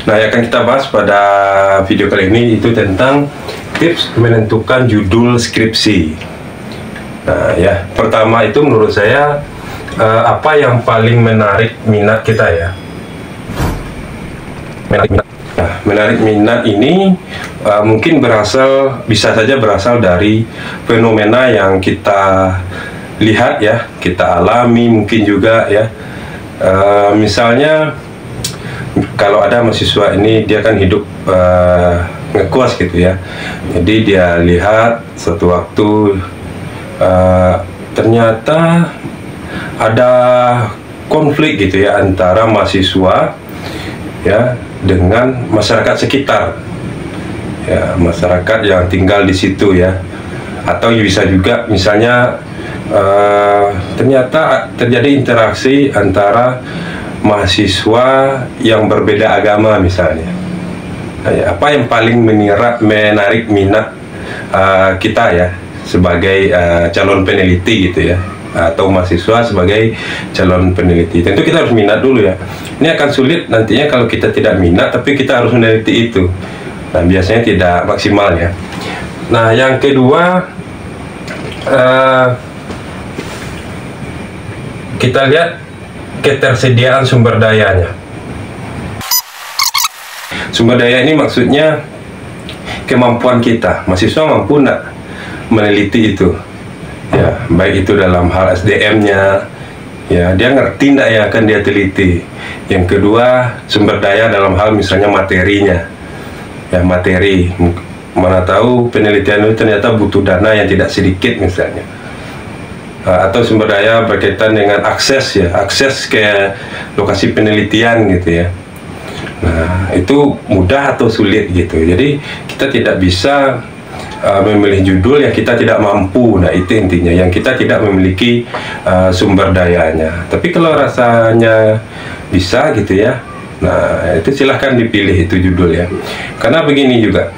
Nah, yang akan kita bahas pada video kali ini itu tentang tips menentukan judul skripsi. Nah, ya, pertama itu menurut saya apa yang paling menarik minat kita ya. Menarik minat ini mungkin bisa saja berasal dari fenomena yang kita lihat ya, kita alami mungkin juga ya. Misalnya kalau ada mahasiswa ini dia kan hidup ngekos gitu ya, jadi dia lihat suatu waktu ternyata ada konflik gitu ya antara mahasiswa ya dengan masyarakat sekitar ya, masyarakat yang tinggal di situ ya, atau bisa juga misalnya ternyata terjadi interaksi antara mahasiswa yang berbeda agama misalnya. Nah, ya, apa yang paling menarik minat kita ya sebagai calon peneliti gitu ya, atau mahasiswa sebagai calon peneliti? Tentu kita harus minat dulu ya. Ini akan sulit nantinya kalau kita tidak minat tapi kita harus meneliti itu. Nah, biasanya tidak maksimal ya. Nah, yang kedua kita lihat ketersediaan sumber dayanya. Sumber daya ini maksudnya kemampuan kita, mahasiswa mampu nggak meneliti itu ya, baik itu dalam hal SDM-nya ya, dia ngerti nggak yang akan dia teliti. Yang kedua, sumber daya dalam hal misalnya materinya ya, materi, mana tahu penelitian itu ternyata butuh dana yang tidak sedikit misalnya. Atau sumber daya berkaitan dengan akses ya, akses ke lokasi penelitian gitu ya. Nah, itu mudah atau sulit gitu. Jadi kita tidak bisa memilih judul yang kita tidak mampu. Nah, itu intinya, yang kita tidak memiliki sumber dayanya. Tapi kalau rasanya bisa gitu ya, nah itu silahkan dipilih itu judul ya. Karena begini juga,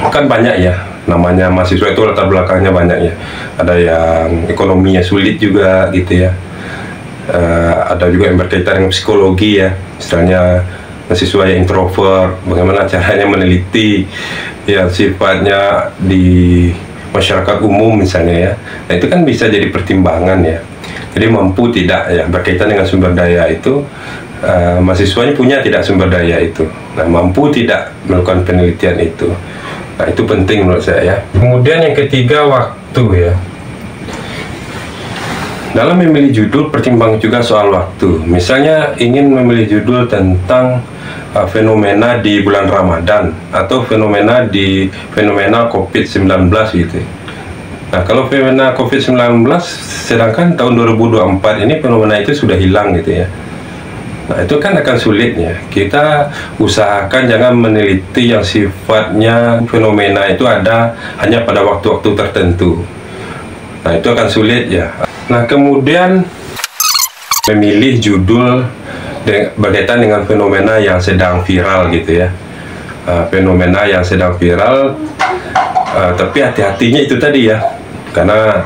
kan banyak ya, namanya mahasiswa itu latar belakangnya banyak ya. Ada yang ekonominya sulit juga gitu ya, ada juga yang berkaitan dengan psikologi ya, misalnya mahasiswa yang introvert, bagaimana caranya meneliti yang sifatnya di masyarakat umum misalnya ya. Nah, itu kan bisa jadi pertimbangan ya. Jadi mampu tidak ya, berkaitan dengan sumber daya itu, mahasiswanya punya tidak sumber daya itu, nah mampu tidak melakukan penelitian itu. Nah, itu penting menurut saya ya. Kemudian yang ketiga, waktu ya. Dalam memilih judul pertimbang juga soal waktu. Misalnya ingin memilih judul tentang fenomena di bulan Ramadan atau fenomena COVID-19 gitu. Nah, kalau fenomena COVID-19 sedangkan tahun 2024 ini fenomena itu sudah hilang gitu ya. Nah, itu kan akan sulitnya. Kita usahakan jangan meneliti yang sifatnya fenomena itu ada hanya pada waktu-waktu tertentu. Nah, itu akan sulit ya. Nah, kemudian memilih judul berkaitan dengan fenomena yang sedang viral gitu ya. Fenomena yang sedang viral, tapi hati-hatinya itu tadi ya. Karena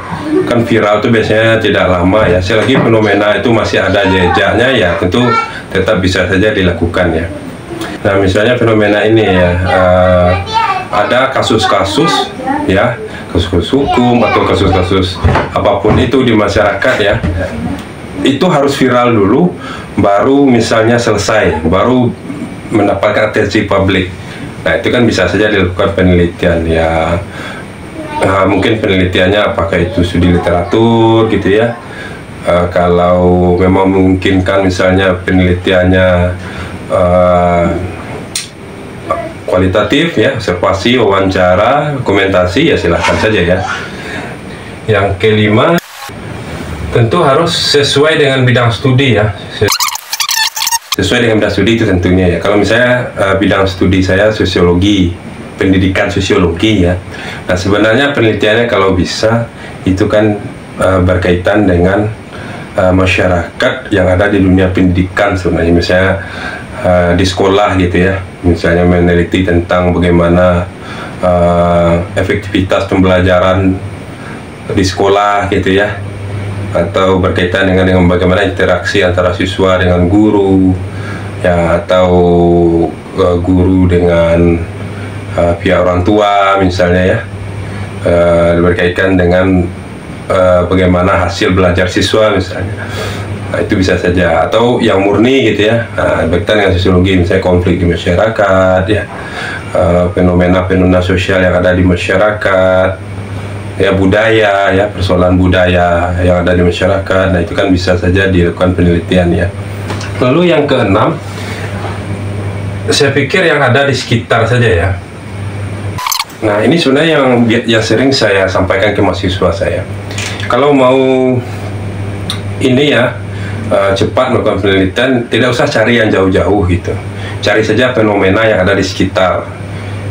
kan viral itu biasanya tidak lama ya, selagi fenomena itu masih ada jejaknya ya tentu tetap bisa saja dilakukan ya. Nah, misalnya fenomena ini ya, ada kasus-kasus ya, kasus hukum atau kasus-kasus apapun itu di masyarakat ya, itu harus viral dulu baru misalnya selesai, baru mendapatkan atensi publik. Nah, itu kan bisa saja dilakukan penelitian ya. Mungkin penelitiannya apakah itu studi literatur gitu ya, kalau memang memungkinkan misalnya penelitiannya kualitatif ya, observasi, wawancara, dokumentasi ya silahkan saja ya. Yang kelima, tentu harus sesuai dengan bidang studi ya, sesuai dengan bidang studi itu tentunya ya. Kalau misalnya bidang studi saya sosiologi, pendidikan sosiologi ya. Nah, sebenarnya penelitiannya kalau bisa itu kan berkaitan dengan masyarakat yang ada di dunia pendidikan sebenarnya, misalnya di sekolah gitu ya, misalnya meneliti tentang bagaimana efektivitas pembelajaran di sekolah gitu ya, atau berkaitan dengan bagaimana interaksi antara siswa dengan guru, ya, atau guru dengan pihak orang tua misalnya ya, berkaitan dengan bagaimana hasil belajar siswa misalnya. Nah, itu bisa saja, atau yang murni gitu ya, berkaitan dengan sosiologi, misalnya konflik di masyarakat ya, fenomena-fenomena sosial yang ada di masyarakat ya, budaya ya, persoalan budaya yang ada di masyarakat. Nah, itu kan bisa saja dilakukan penelitian ya. Lalu yang keenam, saya pikir yang ada di sekitar saja ya. Nah, ini sebenarnya yang sering saya sampaikan ke mahasiswa saya. Kalau mau ini ya, cepat melakukan penelitian, tidak usah cari yang jauh-jauh gitu. Cari saja fenomena yang ada di sekitar.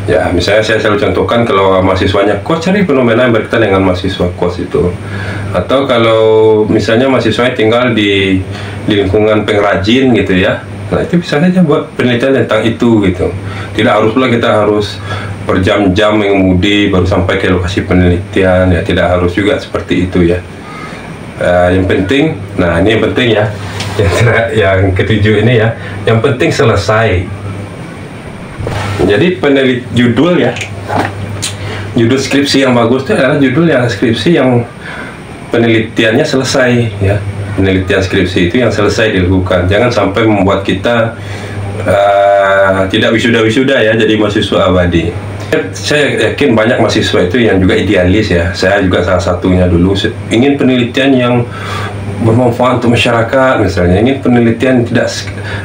Ya, misalnya saya selalu contohkan, kalau mahasiswanya kos, cari fenomena yang berkaitan dengan mahasiswa kos itu. Atau kalau misalnya mahasiswanya tinggal di lingkungan pengrajin gitu ya, nah itu bisa saja buat penelitian tentang itu gitu. Tidak harus pula kita harus berjam-jam mengemudi baru sampai ke lokasi penelitian ya, tidak harus juga seperti itu ya. Yang penting, nah ini yang penting ya, yang ketujuh ini ya, yang penting selesai. Jadi judul ya, judul skripsi yang bagus itu adalah judul yang skripsi yang penelitiannya selesai ya. Penelitian skripsi itu yang selesai dilakukan. Jangan sampai membuat kita tidak wisuda-wisuda ya, jadi mahasiswa abadi. Saya yakin banyak mahasiswa itu yang juga idealis ya. Saya juga salah satunya dulu, ingin penelitian yang bermanfaat untuk masyarakat misalnya, ingin penelitian tidak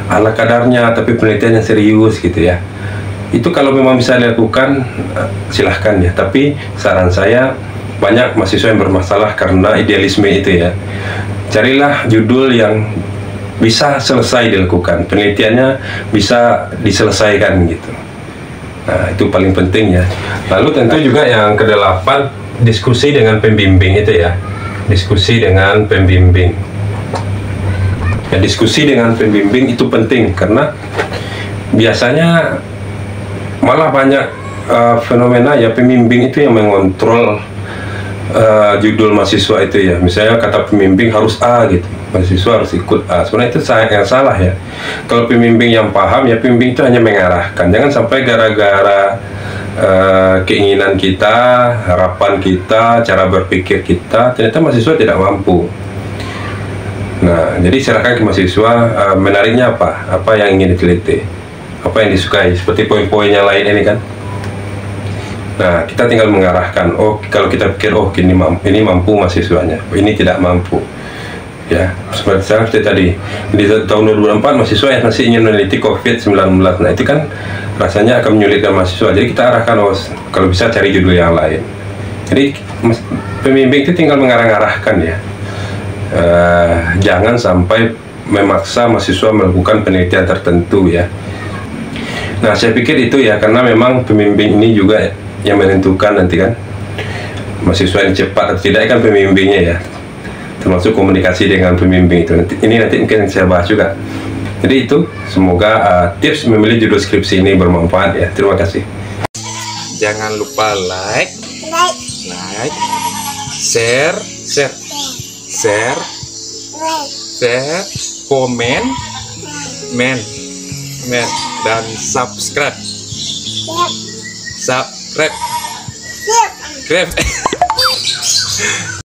ala kadarnya tapi penelitian yang serius gitu ya. Itu kalau memang bisa dilakukan, silahkan ya. Tapi saran saya, banyak mahasiswa yang bermasalah karena idealisme itu ya. Carilah judul yang bisa selesai dilakukan, penelitiannya bisa diselesaikan gitu. Nah, itu paling penting ya. Lalu tentu juga yang kedelapan, diskusi dengan pembimbing itu ya. Diskusi dengan pembimbing. Ya, diskusi dengan pembimbing itu penting, karena biasanya malah banyak fenomena ya, pembimbing itu yang mengontrol judul mahasiswa itu ya. Misalnya kata pembimbing harus A gitu, mahasiswa harus ikut A. Sebenarnya itu yang salah ya. Kalau pembimbing yang paham ya, pembimbing itu hanya mengarahkan. Jangan sampai gara-gara keinginan kita, harapan kita, cara berpikir kita, ternyata mahasiswa tidak mampu. Nah, jadi serahkan ke mahasiswa, menariknya apa yang ingin diteliti, apa yang disukai, seperti poin-poin yang lain ini kan. Nah, kita tinggal mengarahkan. Oh, kalau kita pikir, oh ini mampu mahasiswanya, oh, ini tidak mampu. Ya, seperti tadi di tahun 2004 mahasiswa yang masih ingin meneliti COVID-19. Nah, itu kan rasanya akan menyulitkan mahasiswa. Jadi kita arahkan, oh, kalau bisa cari judul yang lain. Jadi pembimbing itu tinggal mengarah-arahkan ya. Jangan sampai memaksa mahasiswa melakukan penelitian tertentu ya. Nah, saya pikir itu ya, karena memang pembimbing ini juga yang menentukan nanti kan mahasiswa yang cepat atau tidak, kan pembimbingnya ya, termasuk komunikasi dengan pembimbing itu. Nanti mungkin saya bahas juga. Jadi itu, semoga tips memilih judul skripsi ini bermanfaat ya. Terima kasih. Jangan lupa like, share, komen, dan subscribe.